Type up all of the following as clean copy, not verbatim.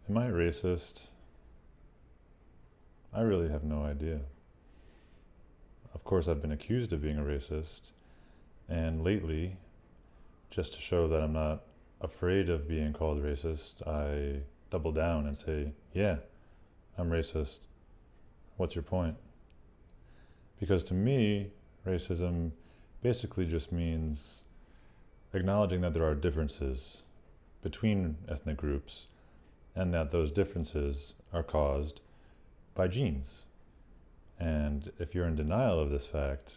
Am I racist? I really have no idea. Of course, I've been accused of being a racist, and lately, just to show that I'm not afraid of being called racist, I double down and say, yeah, I'm racist. What's your point? Because to me, racism basically just means acknowledging that there are differences between ethnic groups and that those differences are caused by genes. And if you're in denial of this fact,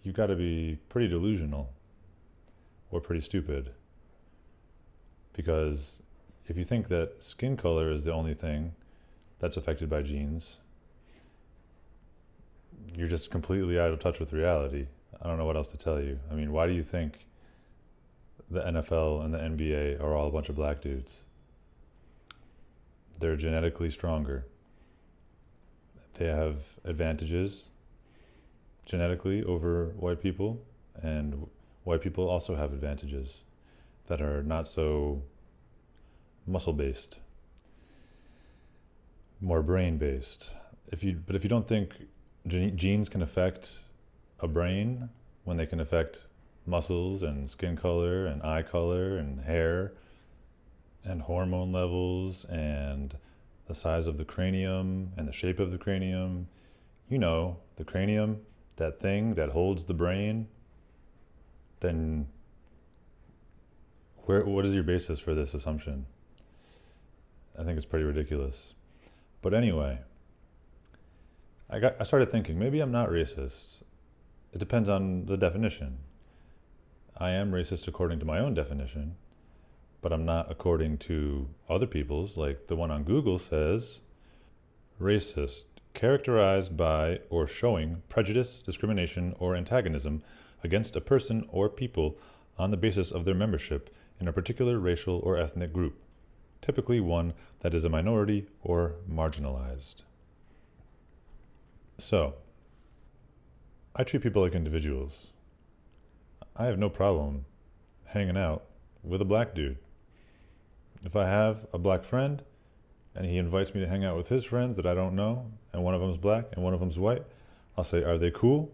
you've got to be pretty delusional or pretty stupid. Because if you think that skin color is the only thing that's affected by genes, you're just completely out of touch with reality. I don't know what else to tell you. I mean, why do you think the NFL and the NBA are all a bunch of black dudes? They're genetically stronger. They have advantages genetically over white people, and white people also have advantages that are not so muscle-based, more brain-based. But if you don't think genes can affect a brain when they can affect muscles and skin color and eye color and hair and hormone levels and the size of the cranium and the shape of the cranium, the cranium, that thing that holds the brain, then what is your basis for this assumption? I think it's pretty ridiculous. But anyway, I started thinking, maybe I'm not racist. It depends on the definition. I am racist according to my own definition, but I'm not according to other people's. Like the one on Google says, racist, characterized by or showing prejudice, discrimination, or antagonism against a person or people on the basis of their membership in a particular racial or ethnic group, typically one that is a minority or marginalized. So, I treat people like individuals. I have no problem hanging out with a black dude. If I have a black friend and he invites me to hang out with his friends that I don't know, and one of them's black and one of them's white, I'll say, are they cool?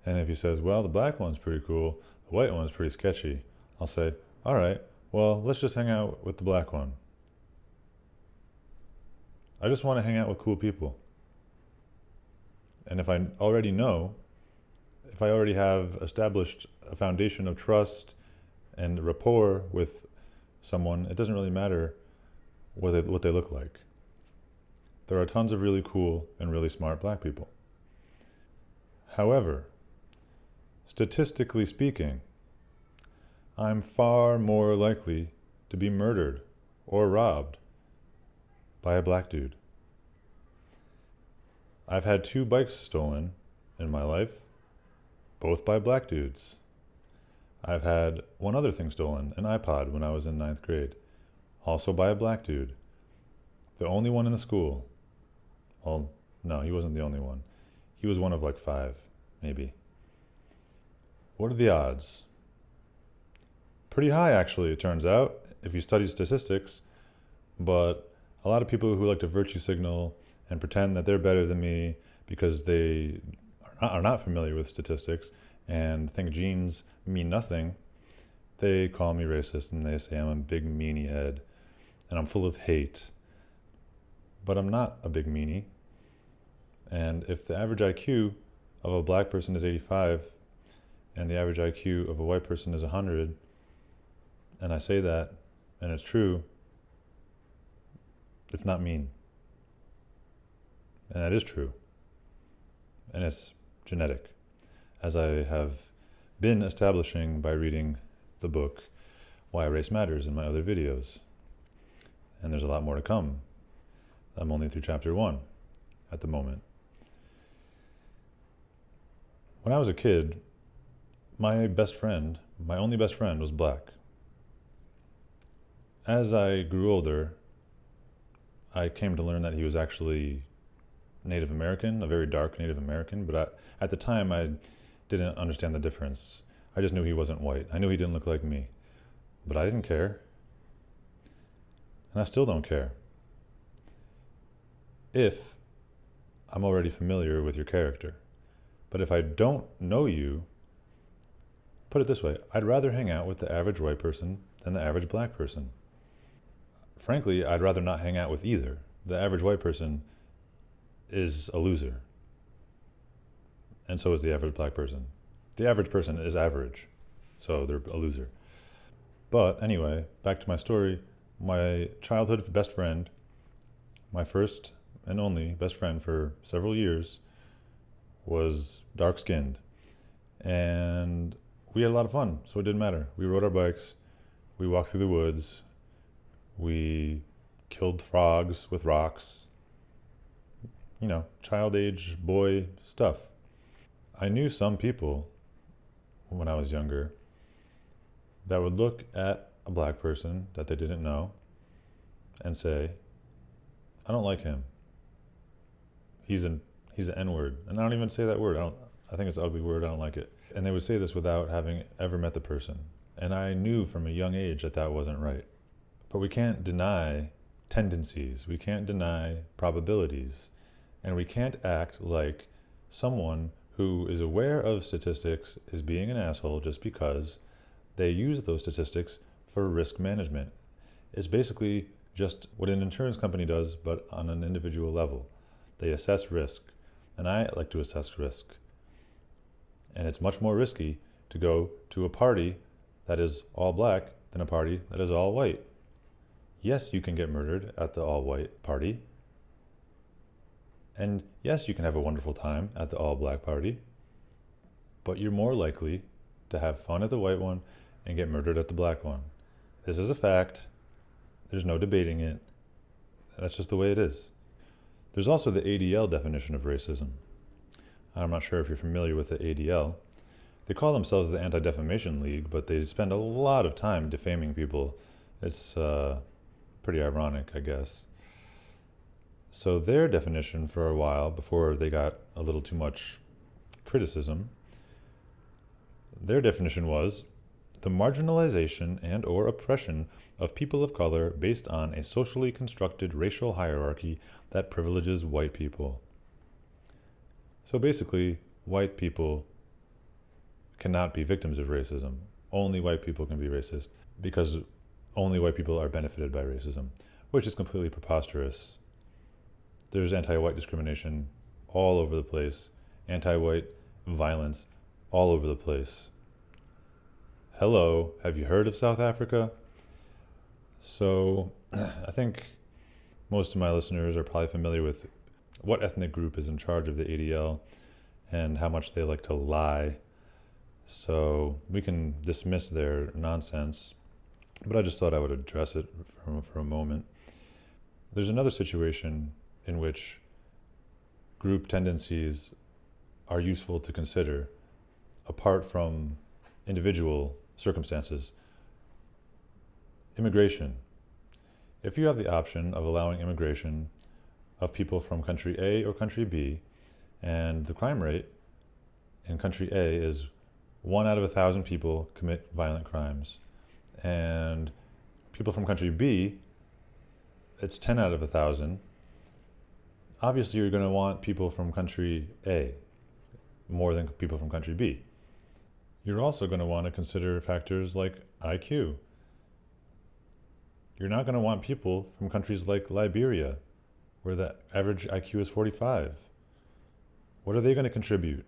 And if he says, well, the black one's pretty cool, the white one's pretty sketchy, I'll say, all right, well, let's just hang out with the black one. I just want to hang out with cool people. And if I already know, if I already have established a foundation of trust and rapport with someone, it doesn't really matter what they look like. There are tons of really cool and really smart black people. However, statistically speaking, I'm far more likely to be murdered or robbed by a black dude. I've had 2 bikes stolen in my life, both by black dudes. I've had one other thing stolen, an iPod, when I was in 9th grade, also by a black dude. The only one in the school. Well, no, he wasn't the only one. He was one of like 5, maybe. What are the odds? Pretty high, actually, it turns out, if you study statistics. But a lot of people who like to virtue signal and pretend that they're better than me because they are not familiar with statistics and think genes mean nothing, they call me racist and they say I'm a big meanie head and I'm full of hate. But I'm not a big meanie. And if the average IQ of a black person is 85 and the average IQ of a white person is 100, and I say that and it's true, it's not mean. And that is true. And it's genetic, as I have been establishing by reading the book Why Race Matters in my other videos. And there's a lot more to come. I'm only through chapter 1 at the moment. When I was a kid, my only best friend was black. As I grew older, I came to learn that he was actually Native American, a very dark Native American, but at the time I didn't understand the difference. I just knew he wasn't white. I knew he didn't look like me, but I didn't care. And I still don't care. If I'm already familiar with your character. But if I don't know you, put it this way, I'd rather hang out with the average white person than the average black person. Frankly, I'd rather not hang out with either. The average white person is a loser. And so is the average black person. The average person is average, so they're a loser. But anyway, back to my story. My childhood best friend, my first and only best friend for several years, was dark-skinned. And we had a lot of fun, so it didn't matter. We rode our bikes, we walked through the woods, we killed frogs with rocks. You know, child age boy stuff. I knew some people when I was younger that would look at a black person that they didn't know and say, I don't like him. He's an N-word. And I don't even say that word. I think it's an ugly word. I don't like it. And they would say this without having ever met the person. And I knew from a young age that that wasn't right. But we can't deny tendencies. We can't deny probabilities. And we can't act like someone who is aware of statistics is being an asshole just because they use those statistics for risk management. It's basically just what an insurance company does, but on an individual level. They assess risk, and I like to assess risk. And it's much more risky to go to a party that is all black than a party that is all white. Yes, you can get murdered at the all-white party. And yes, you can have a wonderful time at the all-black party. But you're more likely to have fun at the white one and get murdered at the black one. This is a fact. There's no debating it. That's just the way it is. There's also the ADL definition of racism. I'm not sure if you're familiar with the ADL. They call themselves the Anti-Defamation League, but they spend a lot of time defaming people. It's pretty ironic, I guess. So their definition for a while, before they got a little too much criticism, their definition was the marginalization and or oppression of people of color based on a socially constructed racial hierarchy that privileges white people. So basically, white people cannot be victims of racism. Only white people can be racist because only white people are benefited by racism, which is completely preposterous. There's anti-white discrimination all over the place, anti-white violence all over the place. Hello, have you heard of South Africa? So I think most of my listeners are probably familiar with what ethnic group is in charge of the ADL and how much they like to lie. So we can dismiss their nonsense, but I just thought I would address it for a moment. There's another situation in which group tendencies are useful to consider apart from individual circumstances. Immigration. If you have the option of allowing immigration of people from country A or country B, and the crime rate in country A is 1 out of 1,000 people commit violent crimes, and people from country B, it's 10 out of 1,000, obviously you're going to want people from country A more than people from country B. You're also going to want to consider factors like IQ. You're not going to want people from countries like Liberia, where the average IQ is 45. What are they going to contribute?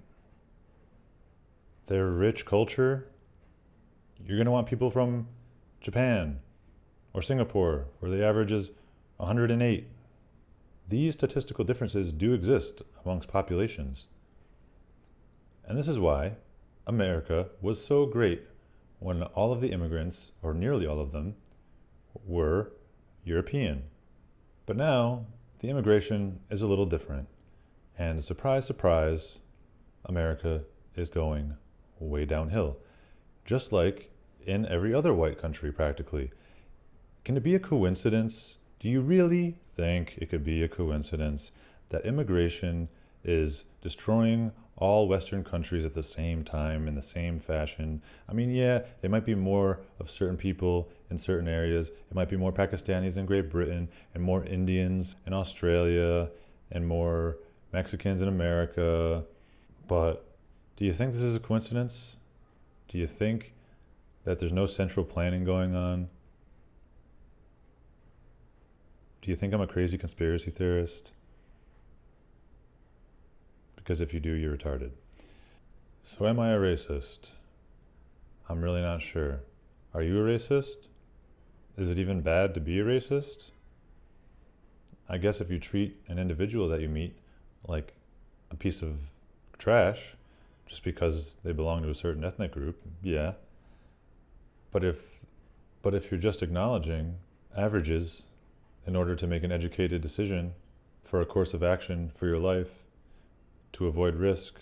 Their rich culture? You're going to want people from Japan or Singapore, where the average is 108. These statistical differences do exist amongst populations. And this is why America was so great when all of the immigrants, or nearly all of them, were European. But now, the immigration is a little different. And surprise, surprise, America is going way downhill. Just like in every other white country, practically. Can it be a coincidence? Do you really think it could be a coincidence that immigration is destroying all Western countries at the same time in the same fashion. I mean, yeah, it might be more of certain people in certain areas. It might be more Pakistanis in Great Britain, and more Indians in Australia, and more Mexicans in America. But do you think this is a coincidence? Do you think that there's no central planning going on? Do you think I'm a crazy conspiracy theorist? Because if you do, you're retarded. So am I a racist? I'm really not sure. Are you a racist? Is it even bad to be a racist? I guess if you treat an individual that you meet like a piece of trash just because they belong to a certain ethnic group, yeah. But if you're just acknowledging averages in order to make an educated decision for a course of action for your life to avoid risk,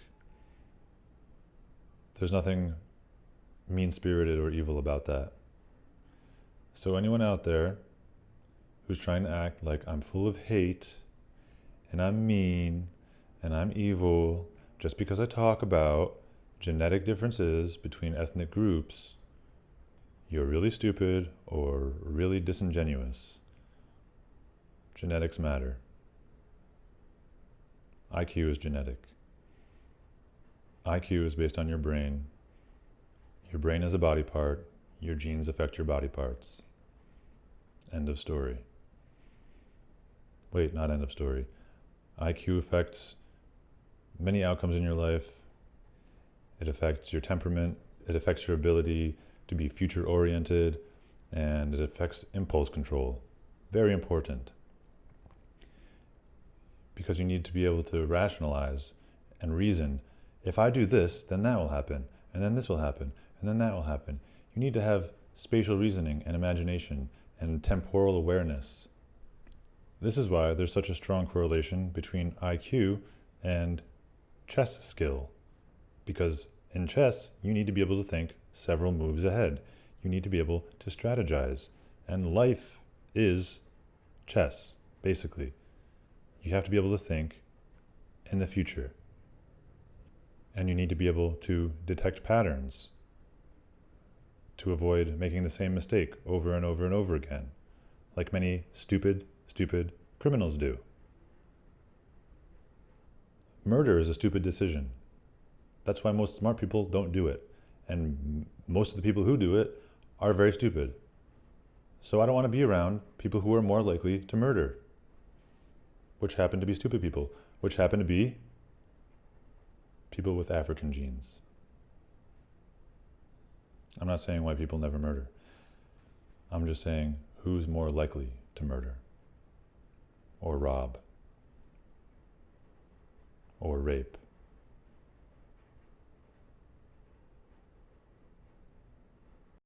there's nothing mean-spirited or evil about that. So anyone out there who's trying to act like I'm full of hate and I'm mean and I'm evil just because I talk about genetic differences between ethnic groups, you're really stupid or really disingenuous. Genetics matter. IQ is genetic. IQ is based on your brain. Your brain is a body part. Your genes affect your body parts. End of story. Wait, not end of story. IQ affects many outcomes in your life. It affects your temperament. It affects your ability to be future oriented, and it affects impulse control. Very important. Because you need to be able to rationalize and reason. If I do this, then that will happen, and then this will happen, and then that will happen. You need to have spatial reasoning and imagination and temporal awareness. This is why there's such a strong correlation between IQ and chess skill. Because in chess, you need to be able to think several moves ahead. You need to be able to strategize. And life is chess, basically. You have to be able to think in the future. And you need to be able to detect patterns to avoid making the same mistake over and over and over again, like many stupid criminals do. Murder is a stupid decision. That's why most smart people don't do it. And most of the people who do it are very stupid. So I don't want to be around people who are more likely to murder, which happen to be stupid people, which happen to be people with African genes. I'm not saying white people never murder. I'm just saying who's more likely to murder, or rob, or rape.